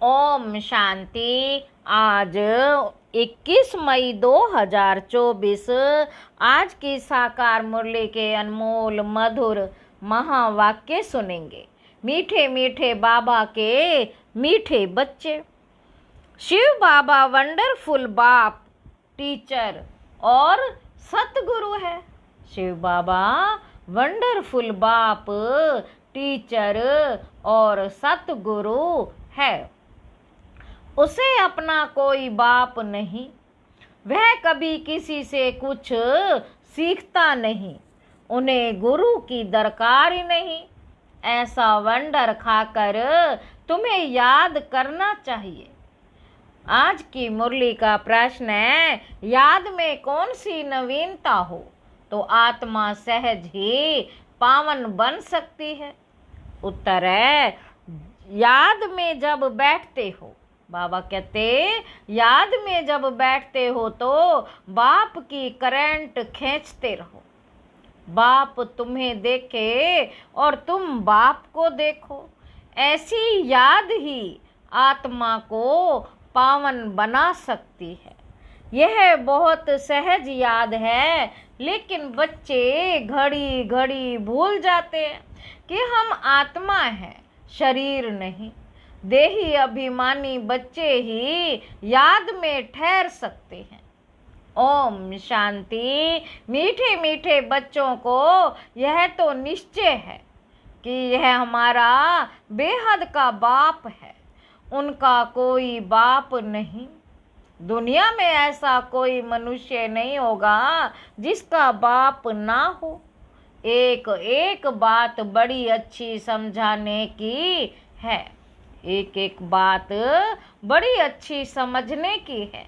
ओम शांति। आज 21 मई 2024 आज की साकार मुरली के अनमोल मधुर महावाक्य सुनेंगे। मीठे मीठे बाबा के मीठे बच्चे। शिव बाबा वंडरफुल बाप, टीचर और सतगुरु है। शिव बाबा वंडरफुल बाप, टीचर और सतगुरु है। उसे अपना कोई बाप नहीं, वह कभी किसी से कुछ सीखता नहीं, उन्हें गुरु की दरकार ही नहीं। ऐसा वंडर खाकर तुम्हें याद करना चाहिए। आज की मुरली का प्रश्न है, याद में कौन सी नवीनता हो तो आत्मा सहज ही पावन बन सकती है? उत्तर है, याद में जब बैठते हो। बाबा कहते, याद में जब बैठते हो तो बाप की करंट खींचते रहो। बाप तुम्हें देखे और तुम बाप को देखो। ऐसी याद ही आत्मा को पावन बना सकती है। यह बहुत सहज याद है, लेकिन बच्चे घड़ी घड़ी भूल जाते हैं कि हम आत्मा हैं, शरीर नहीं। देही अभिमानी बच्चे ही याद में ठहर सकते हैं। ओम शांति। मीठे मीठे बच्चों को यह तो निश्चय है कि यह हमारा बेहद का बाप है, उनका कोई बाप नहीं। दुनिया में ऐसा कोई मनुष्य नहीं होगा जिसका बाप ना हो। एक एक बात बड़ी अच्छी समझाने की है, एक एक बात बड़ी अच्छी समझने की है।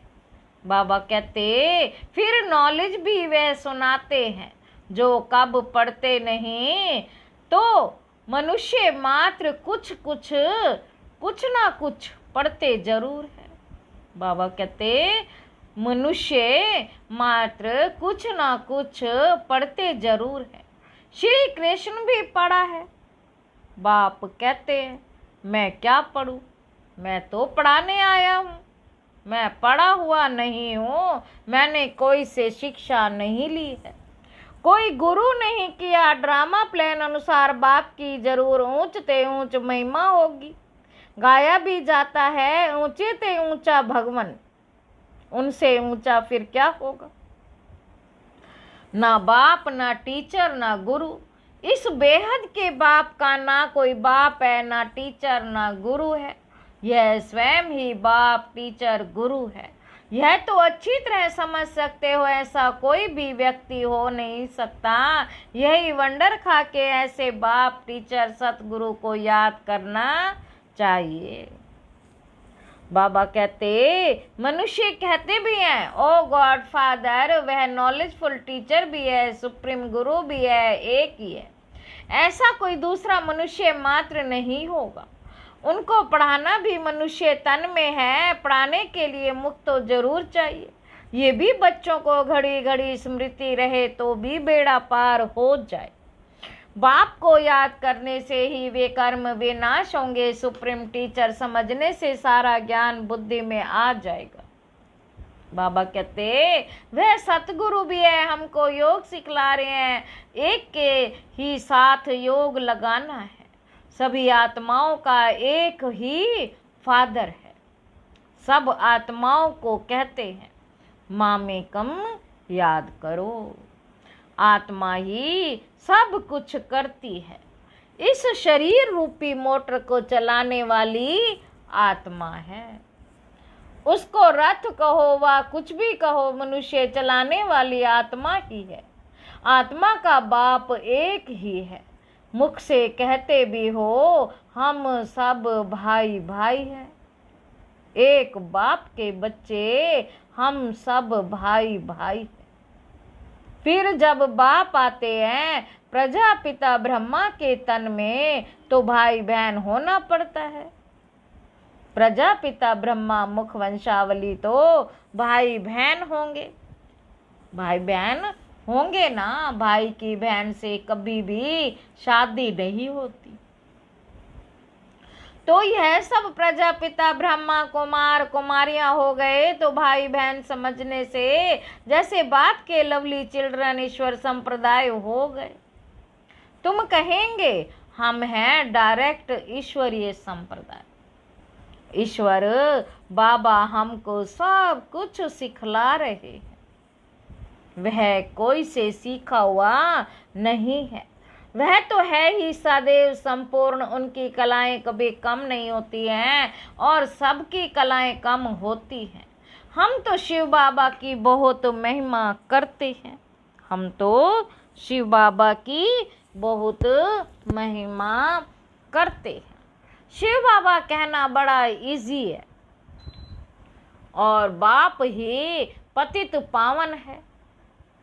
बाबा कहते, फिर नॉलेज भी वे सुनाते हैं जो कब पढ़ते नहीं तो मनुष्य मात्र कुछ ना कुछ पढ़ते जरूर है। बाबा कहते, मनुष्य मात्र कुछ ना कुछ पढ़ते जरूर है। श्री कृष्ण भी पढ़ा है। बाप कहते हैं, मैं क्या पढ़ूं, मैं तो पढ़ाने आया हूँ, मैं पढ़ा हुआ नहीं हूँ, मैंने कोई से शिक्षा नहीं ली है, कोई गुरु नहीं किया। ड्रामा प्लान अनुसार बाप की जरूर ऊंचते ऊंच महिमा होगी। गाया भी जाता है, ऊंचे ते ऊंचा भगवन, उनसे ऊंचा फिर क्या होगा। ना बाप, ना टीचर, ना गुरु। इस बेहद के बाप का ना कोई बाप है, ना टीचर, ना गुरु है। यह स्वयं ही बाप, टीचर, गुरु है। यह तो अच्छी तरह समझ सकते हो, ऐसा कोई भी व्यक्ति हो नहीं सकता। यही वंडर खा के ऐसे बाप, टीचर, सतगुरु को याद करना चाहिए। बाबा कहते, मनुष्य कहते भी हैं, ओ गॉड फादर, वह नॉलेजफुल टीचर भी है, सुप्रीम गुरु भी है, एक ही है। ऐसा कोई दूसरा मनुष्य मात्र नहीं होगा। उनको पढ़ाना भी मनुष्य तन में है, पढ़ाने के लिए मुख तो जरूर चाहिए। ये भी बच्चों को घड़ी घड़ी स्मृति रहे तो भी बेड़ा पार हो जाए। बाप को याद करने से ही वे कर्म विनाश होंगे। सुप्रीम टीचर समझने से सारा ज्ञान बुद्धि में आ जाएगा। बाबा कहते, वह सतगुरु भी है, हमको योग सिखला रहे हैं। एक के ही साथ योग लगाना है। सभी आत्माओं का एक ही फादर है। सब आत्माओं को कहते हैं, मामेकम याद करो। आत्मा ही सब कुछ करती है। इस शरीर रूपी मोटर को चलाने वाली आत्मा है। उसको रथ कहो व कुछ भी कहो, मनुष्य चलाने वाली आत्मा ही है। आत्मा का बाप एक ही है। मुख से कहते भी हो, हम सब भाई भाई हैं। एक बाप के बच्चे हम सब भाई भाई हैं। फिर जब बाप आते हैं प्रजापिता ब्रह्मा के तन में तो भाई बहन होना पड़ता है। प्रजापिता ब्रह्मा मुख वंशावली तो भाई बहन होंगे। भाई बहन होंगे ना, भाई की बहन से कभी भी शादी नहीं होती। तो यह सब प्रजापिता ब्रह्मा कुमार कुमारियां हो गए तो भाई बहन समझने से जैसे बात के लवली चिल्ड्रन ईश्वर संप्रदाय हो गए। तुम कहेंगे हम हैं डायरेक्ट ईश्वरीय संप्रदाय। ईश्वर बाबा हमको सब कुछ सिखला रहे हैं। वह कोई से सीखा हुआ नहीं है, वह तो है ही सदैव संपूर्ण। उनकी कलाएं कभी कम नहीं होती हैं और सबकी कलाएं कम होती हैं। हम तो शिव बाबा की बहुत महिमा करते हैं। हम तो शिव बाबा की बहुत महिमा करते हैं। शिव बाबा कहना बड़ा इजी है और बाप ही पतित पावन है।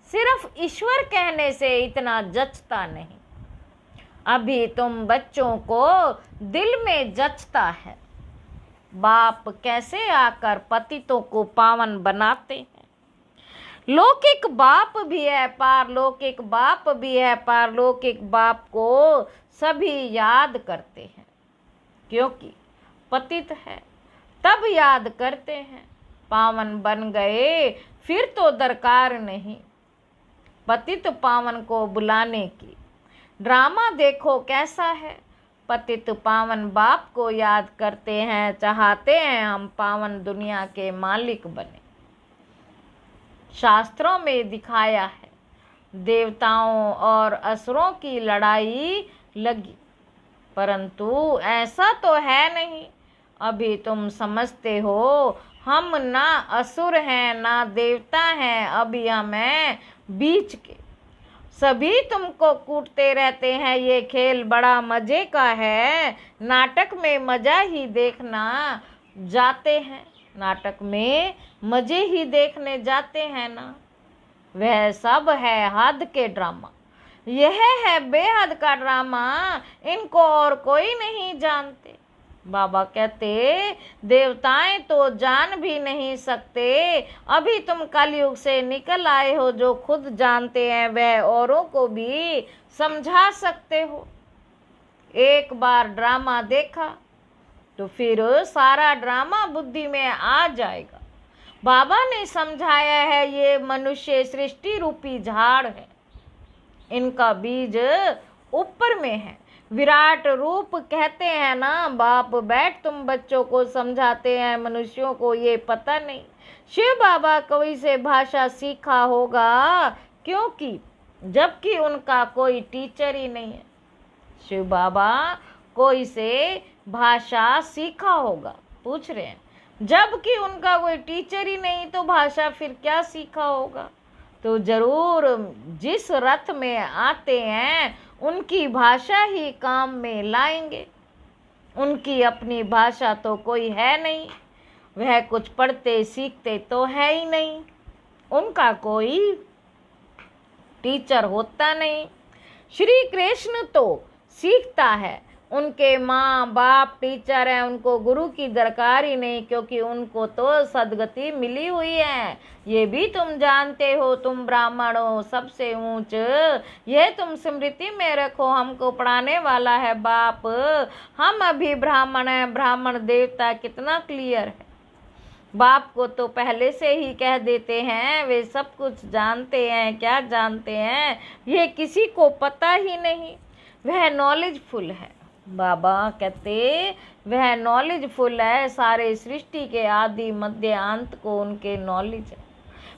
सिर्फ ईश्वर कहने से इतना जचता नहीं। अभी तुम बच्चों को दिल में जचता है बाप कैसे आकर पतितों को पावन बनाते हैं। लौकिक बाप भी है, पारलौकिक बाप भी है। पारलौकिक बाप को सभी याद करते हैं क्योंकि पतित है तब याद करते हैं। पावन बन गए फिर तो दरकार नहीं पतित पावन को बुलाने की। ड्रामा देखो कैसा है। पतित पावन बाप को याद करते हैं, चाहते हैं हम पावन दुनिया के मालिक बने। शास्त्रों में दिखाया है देवताओं और असुरों की लड़ाई लगी, परंतु ऐसा तो है नहीं। अभी तुम समझते हो हम ना असुर हैं ना देवता हैं, अभी हम हैं बीच के। सभी तुमको कूटते रहते हैं। ये खेल बड़ा मजे का है। नाटक में मजा ही देखना जाते हैं, नाटक में मजे ही देखने जाते हैं ना। वह सब है हद के ड्रामा। यह है बेहद का ड्रामा, इनको और कोई नहीं जानते। बाबा कहते देवताएं तो जान भी नहीं सकते। अभी तुम कलयुग से निकल आए हो, जो खुद जानते हैं वह औरों को भी समझा सकते हो। एक बार ड्रामा देखा तो फिर सारा ड्रामा बुद्धि में आ जाएगा। बाबा ने समझाया है ये मनुष्य सृष्टि रूपी झाड़ है, इनका बीज ऊपर में है। विराट रूप कहते हैं ना बाप बैठ तुम बच्चों को समझाते हैं, मनुष्यों को ये पता नहीं। शिव बाबा कोई से भाषा सीखा होगा क्योंकि जबकि उनका कोई टीचर ही नहीं है। शिव बाबा कोई से भाषा सीखा होगा, पूछ रहे हैं, जबकि उनका कोई टीचर ही नहीं तो भाषा फिर क्या सीखा होगा। तो जरूर जिस रथ में आते हैं उनकी भाषा ही काम में लाएंगे। उनकी अपनी भाषा तो कोई है नहीं, वह कुछ पढ़ते सीखते तो है ही नहीं, उनका कोई टीचर होता नहीं। श्री कृष्ण तो सीखता है, उनके माँ बाप टीचर हैं, उनको गुरु की दरकार ही नहीं क्योंकि उनको तो सदगति मिली हुई है। ये भी तुम जानते हो, तुम ब्राह्मण हो सबसे ऊंच, यह तुम स्मृति में रखो। हमको पढ़ाने वाला है बाप, हम अभी ब्राह्मण हैं। ब्राह्मण देवता कितना क्लियर है। बाप को तो पहले से ही कह देते हैं, वे सब कुछ जानते हैं। क्या जानते हैं ये किसी को पता ही नहीं। वह नॉलेजफुल है। बाबा कहते वह नॉलेजफुल है, सारे सृष्टि के आदि मध्य अंत को उनके नॉलेज है।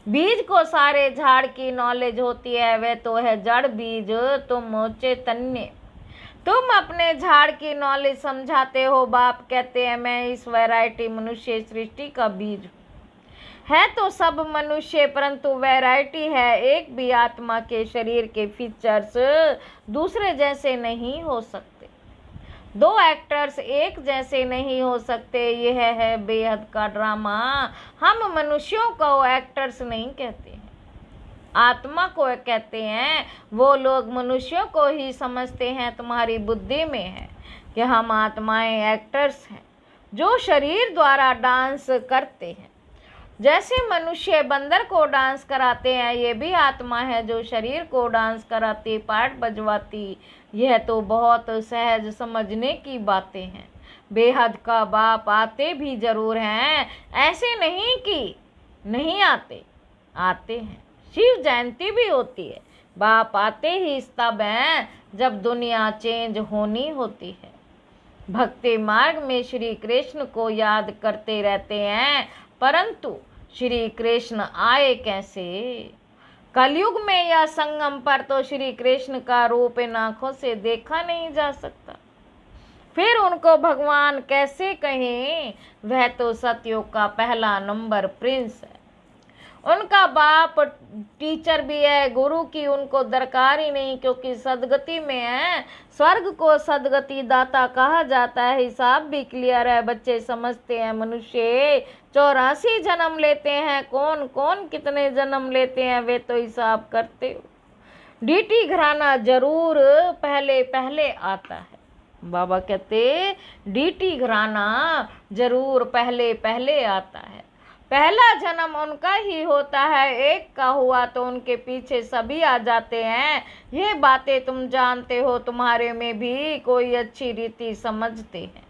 बीज को सारे झाड़ की नॉलेज होती है, वह तो है जड़ बीज, तुम चैतन्य। तुम अपने झाड़ की नॉलेज समझाते हो। बाप कहते हैं मैं इस वैरायटी मनुष्य सृष्टि का बीज हूँ। है तो सब मनुष्य परंतु वैरायटी है। एक भी आत्मा के शरीर के फीचर्स दूसरे जैसे नहीं हो सकते। दो एक्टर्स एक जैसे नहीं हो सकते। यह है बेहद का ड्रामा। हम मनुष्यों को एक्टर्स नहीं कहते हैं, आत्मा को कहते हैं। वो लोग मनुष्यों को ही समझते हैं। तुम्हारी बुद्धि में है कि हम आत्माएं एक्टर्स हैं जो शरीर द्वारा डांस करते हैं। जैसे मनुष्य बंदर को डांस कराते हैं, ये भी आत्मा है जो शरीर को डांस कराती, पार्ट बजवाती। यह तो बहुत सहज समझने की बातें हैं। बेहद का बाप आते भी जरूर हैं, ऐसे नहीं कि नहीं आते, आते हैं। शिव जयंती भी होती है, बाप आते ही तब हैं जब दुनिया चेंज होनी होती है। भक्ति मार्ग में श्री कृष्ण को याद करते रहते हैं, परंतु श्री कृष्ण आए कैसे? कलयुग में या संगम पर तो श्री कृष्ण का रूप इन आंखों से देखा नहीं जा सकता, फिर उनको भगवान कैसे कहें? वह तो सतयुग का पहला नंबर प्रिंस है। उनका बाप टीचर भी है, गुरु की उनको दरकार ही नहीं, क्योंकि सदगति में है। स्वर्ग को सदगति दाता कहा जाता है। हिसाब भी क्लियर है, बच्चे समझते हैं मनुष्य 84 जन्म लेते हैं, कौन कौन कितने जन्म लेते हैं वे तो हिसाब करते हो। डीटी घराना जरूर पहले पहले आता है। बाबा कहते डीटी घराना जरूर पहले पहले आता है। पहला जन्म उनका ही होता है, एक का हुआ तो उनके पीछे सभी आ जाते हैं। ये बातें तुम जानते हो, तुम्हारे में भी कोई अच्छी रीति समझते हैं।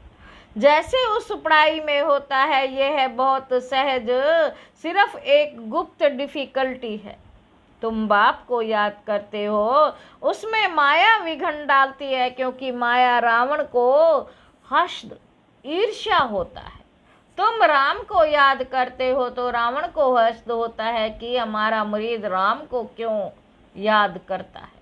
जैसे उस पढ़ाई में होता है, यह है बहुत सहज, सिर्फ एक गुप्त डिफिकल्टी है। तुम बाप को याद करते हो, उसमें माया विघन डालती है, क्योंकि माया रावण को हसद ईर्ष्या होता है। तुम राम को याद करते हो तो रावण को हसद होता है कि हमारा मुरीद राम को क्यों याद करता है।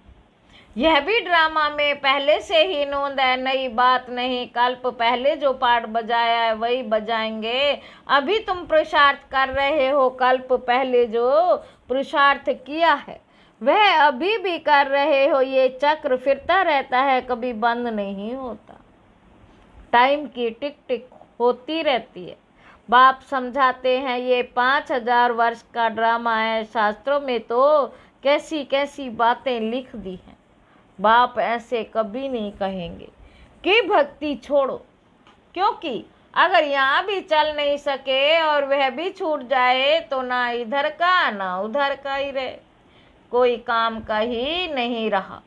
यह भी ड्रामा में पहले से ही नोंद है, नई बात नहीं। कल्प पहले जो पाठ बजाया है वही बजाएंगे। अभी तुम पुरुषार्थ कर रहे हो, कल्प पहले जो पुरुषार्थ किया है वह अभी भी कर रहे हो। ये चक्र फिरता रहता है, कभी बंद नहीं होता। टाइम की टिक टिक होती रहती है। बाप समझाते हैं ये 5000 वर्ष का ड्रामा है। शास्त्रों में तो कैसी कैसी बातें लिख दी हैं। बाप ऐसे कभी नहीं कहेंगे कि भक्ति छोड़ो, क्योंकि अगर यहाँ भी चल नहीं सके और वह भी छूट जाए तो ना इधर का ना उधर का ही रहे, कोई काम का ही नहीं रहा।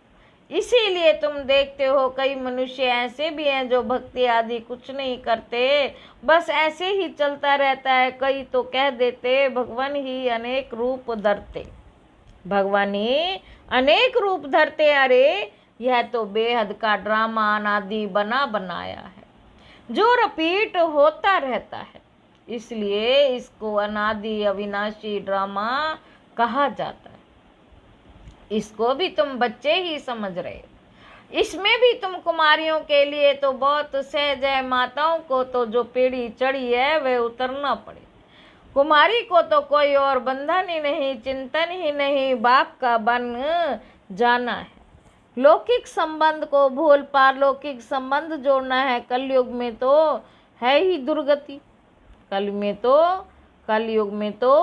इसीलिए तुम देखते हो कई मनुष्य ऐसे भी हैं जो भक्ति आदि कुछ नहीं करते, बस ऐसे ही चलता रहता है। कई तो कह देते भगवान ही अनेक रूप धरते, भगवान ही अनेक रूप धरते। अरे यह तो बेहद का ड्रामा अनादि बना बनाया है, जो रिपीट होता रहता है, इसलिए इसको अनादि अविनाशी ड्रामा कहा जाता है। इसको भी तुम बच्चे ही समझ रहे हो। इसमें भी तुम कुमारियों के लिए तो बहुत सहज है, माताओं को तो जो पीढ़ी चढ़ी है वह उतरना पड़े। कुमारी को तो कोई और बंधन ही नहीं, चिंतन ही नहीं, बाप का बन जाना है। लौकिक संबंध को भूल पारलौकिक संबंध जोड़ना है। कलयुग में तो है ही दुर्गति, कलयुग में तो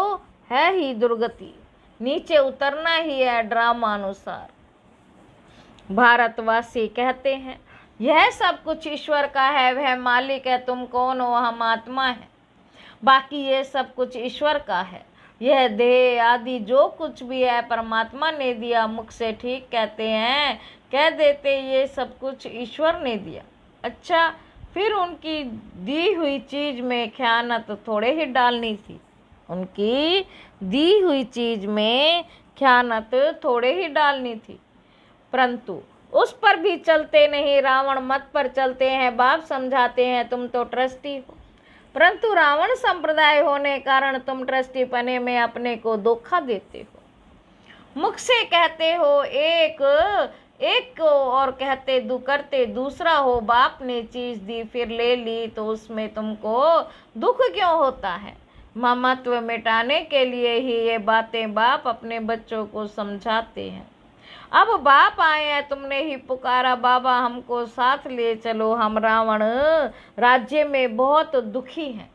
है ही दुर्गति। नीचे उतरना ही है ड्रामा अनुसार। भारतवासी कहते हैं यह सब कुछ ईश्वर का है, वह मालिक है, तुम कौन हो? हम आत्मा है, बाकी ये सब कुछ ईश्वर का है। यह देह आदि जो कुछ भी है परमात्मा ने दिया। मुख से ठीक कहते हैं, कह देते ये सब कुछ ईश्वर ने दिया। अच्छा, फिर उनकी दी हुई चीज में ख़यानत थोड़े ही डालनी थी, उनकी दी हुई चीज में ख़यानत थोड़े ही डालनी थी, परंतु उस पर भी चलते नहीं, रावण मत पर चलते हैं। बाप समझाते हैं तुम तो ट्रस्टी हो, परंतु रावण संप्रदाय होने कारण तुम ट्रस्टी पने में अपने को धोखा देते हो। मुख से कहते हो एक को और कहते करते दूसरा हो। बाप ने चीज दी फिर ले ली तो उसमें तुमको दुख क्यों होता है? ममत्व मिटाने के लिए ही ये बातें बाप अपने बच्चों को समझाते हैं। अब बाप आए हैं, तुमने ही पुकारा बाबा हमको साथ ले चलो, हम रावण राज्य में बहुत दुखी हैं,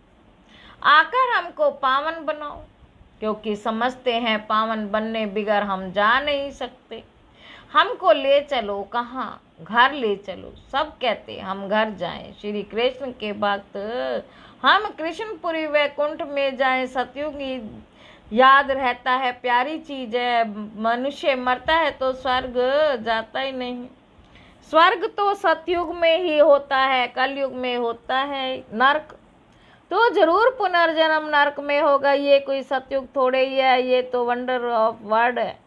आकर हमको पावन बनाओ, क्योंकि समझते हैं पावन बनने बिगर हम जा नहीं सकते। हमको ले चलो, कहाँ? घर ले चलो। सब कहते हम घर जाएं। श्री कृष्ण के भक्त हम कृष्णपुरी वैकुंठ में जाएं। सतयुग याद रहता है, प्यारी चीज है। मनुष्य मरता है तो स्वर्ग जाता ही नहीं। स्वर्ग तो सतयुग में ही होता है, कलयुग में होता है नरक। तो जरूर पुनर्जन्म नरक में होगा, ये कोई सतयुग थोड़े ही है, ये तो वंडर ऑफ वर्ड है।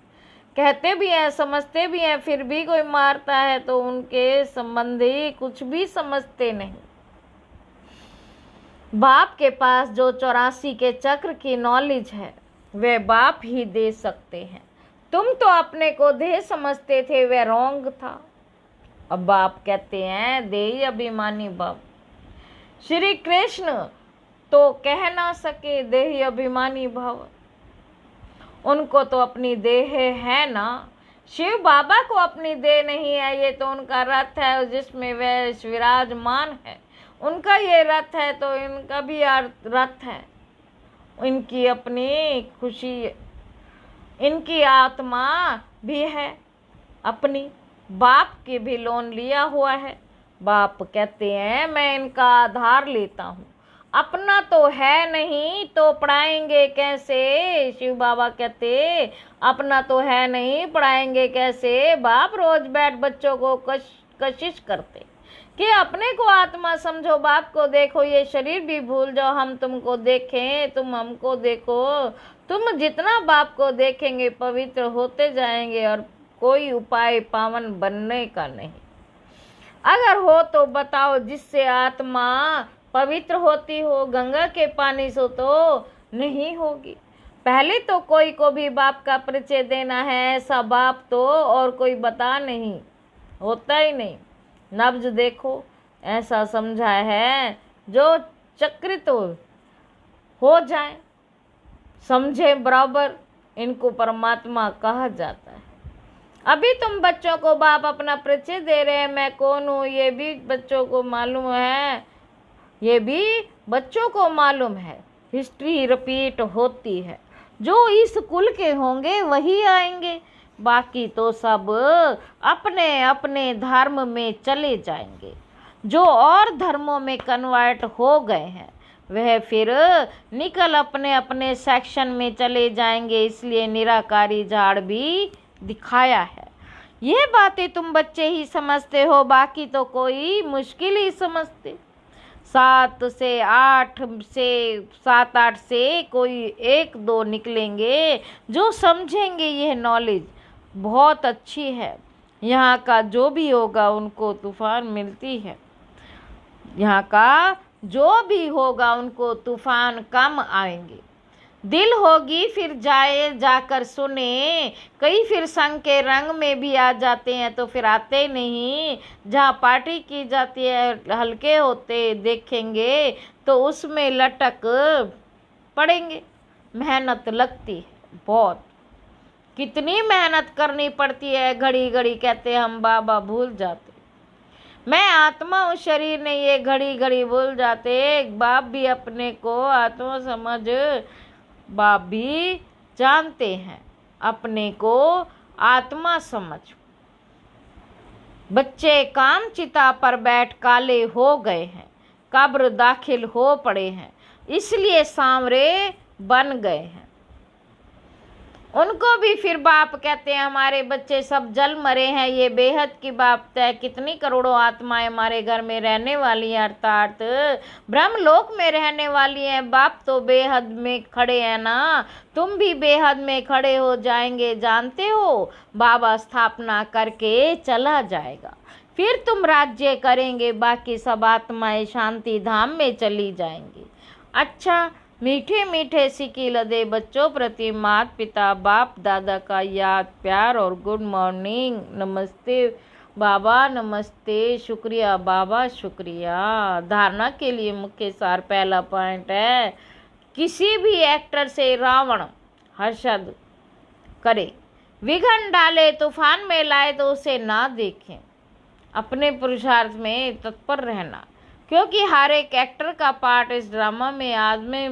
कहते भी हैं, समझते भी हैं, फिर भी कोई मारता है तो उनके संबंधी कुछ भी समझते नहीं। बाप के पास जो 84 के चक्र की नॉलेज है वे बाप ही दे सकते हैं। तुम तो अपने को देह समझते थे, वे रॉन्ग था। अब बाप कहते हैं देही अभिमानी बाप। श्री कृष्ण तो कह ना सके देही अभिमानी भाव, उनको तो अपनी देह है ना। शिव बाबा को अपनी देह नहीं है, ये तो उनका रथ है जिसमें वह विराजमान है। उनका ये रथ है तो इनका भी रथ है, इनकी अपनी खुशी, इनकी आत्मा भी है अपनी। बाप के भी लोन लिया हुआ है। बाप कहते हैं मैं इनका आधार लेता हूँ, अपना तो है नहीं तो पढ़ाएंगे कैसे। शिव बाबा कहते अपना तो है नहीं, पढ़ाएंगे कैसे। बाप रोज बैठ बच्चों को कशिश करते कि अपने को आत्मा समझो, बाप को देखो, ये शरीर भी भूल जाओ, हम तुमको देखें, तुम हमको देखो। तुम जितना बाप को देखेंगे पवित्र होते जाएंगे, और कोई उपाय पावन बनने का नहीं। अगर हो तो बताओ जिससे आत्मा पवित्र होती हो, गंगा के पानी से तो नहीं होगी। पहले तो कोई को भी बाप का परिचय देना है, ऐसा बाप तो और कोई बता नहीं, होता ही नहीं। नब्ज देखो, ऐसा समझा है जो चक्रित हो जाए, समझे बराबर, इनको परमात्मा कहा जाता है। अभी तुम बच्चों को बाप अपना परिचय दे रहे हैं, मैं कौन हूँ, ये भी बच्चों को मालूम है, ये भी बच्चों को मालूम है। हिस्ट्री रिपीट होती है, जो इस कुल के होंगे वही आएंगे, बाकी तो सब अपने अपने धर्म में चले जाएंगे। जो और धर्मों में कन्वर्ट हो गए हैं वह फिर निकल अपने अपने सेक्शन में चले जाएंगे, इसलिए निराकारी झाड़ भी दिखाया है। ये बातें तुम बच्चे ही समझते हो, बाकी तो कोई मुश्किल ही समझते। 7 से 8 से कोई 1-2 निकलेंगे जो समझेंगे यह नॉलेज बहुत अच्छी है। यहाँ का जो भी होगा उनको तूफान मिलती है, यहाँ का जो भी होगा उनको तूफान कम आएंगे। दिल होगी फिर जाकर सुने, कई फिर संग के रंग में भी आ जाते हैं तो फिर आते नहीं। जहाँ पार्टी की जाती है हल्के होते देखेंगे तो उसमें लटक पड़ेंगे। मेहनत लगती है बहुत, कितनी मेहनत करनी पड़ती है। घड़ी घड़ी कहते हम बाबा भूल जाते, मैं आत्मा हूँ, शरीर नहीं, ये घड़ी घड़ी भूल जाते। बाप भी अपने को आत्मा समझ, बाप भी जानते हैं अपने को आत्मा समझ। बच्चे काम चिता पर बैठ काले हो गए हैं, कब्र दाखिल हो पड़े हैं, इसलिए सांवरे बन गए हैं। उनको भी फिर बाप कहते हैं हमारे बच्चे सब जल मरे हैं, ये बेहद की बात है। कितनी करोड़ों आत्माएं हमारे घर में रहने वाली हैं, अर्थात ब्रह्मलोक में रहने वाली हैं। बाप तो बेहद में खड़े हैं ना, तुम भी बेहद में खड़े हो जाएंगे, जानते हो। बाबा स्थापना करके चला जाएगा, फिर तुम राज्य करेंगे, बाकी सब आत्माएं शांति धाम में चली जाएंगी। अच्छा, मीठे मीठे सिक्की लदे बच्चों प्रति माता पिता बाप दादा का याद प्यार और गुड मॉर्निंग। नमस्ते बाबा, नमस्ते, शुक्रिया बाबा, शुक्रिया। धारणा के लिए मुख्य सार पहला पॉइंट है, किसी भी एक्टर से रावण हर्षद करे, विघन डाले, तूफान में लाए तो उसे ना देखें। अपने पुरुषार्थ में तत्पर रहना, क्योंकि हर एक एक्टर का पार्ट इस ड्रामा में आदमी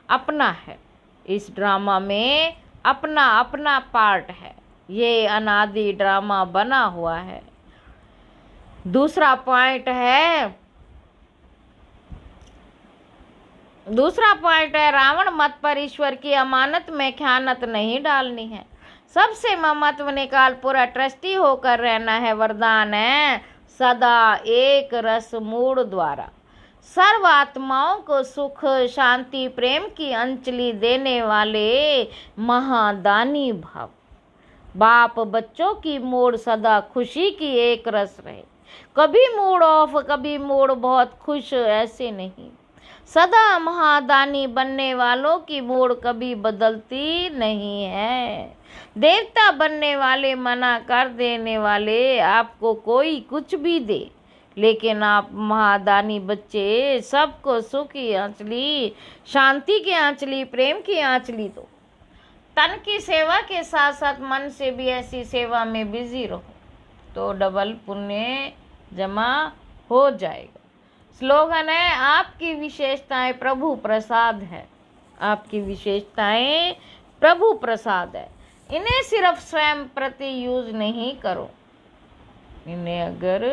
अपना है। इस ड्रामा में अपना अपना पार्ट है, ये अनादि ड्रामा बना हुआ है। दूसरा पॉइंट है रावण मत पर ईश्वर की अमानत में ख़यानत नहीं डालनी है। सबसे ममत्व निकाल पूरा ट्रस्टी होकर रहना है वरदान है सदा एक रस मूड द्वारा। सर्व आत्माओं को सुख शांति प्रेम की अंजलि देने वाले महादानी भाव। बाप बच्चों की मूड सदा खुशी की एक रस रहे, कभी मूड ऑफ कभी मूड बहुत खुश, ऐसे नहीं। सदा महादानी बनने वालों की मूड कभी बदलती नहीं है। देवता बनने वाले मना कर देने वाले आपको कोई कुछ भी दे, लेकिन आप महादानी बच्चे सबको सुख की आंचली, शांति की आंचली, प्रेम की आंचली दो। तन की सेवा के साथ साथ मन से भी ऐसी सेवा में बिजी रहो तो डबल पुण्य जमा हो जाएगा। स्लोगन है आपकी विशेषताएं प्रभु प्रसाद है। आपकी विशेषताएं प्रभु प्रसाद है। इन्हें सिर्फ स्वयं प्रति यूज नहीं करो, इन्हें अगर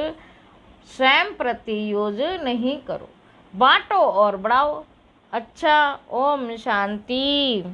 स्वयं प्रति यूज नहीं करो, बांटो और बढ़ाओ। अच्छा, ओम शांति।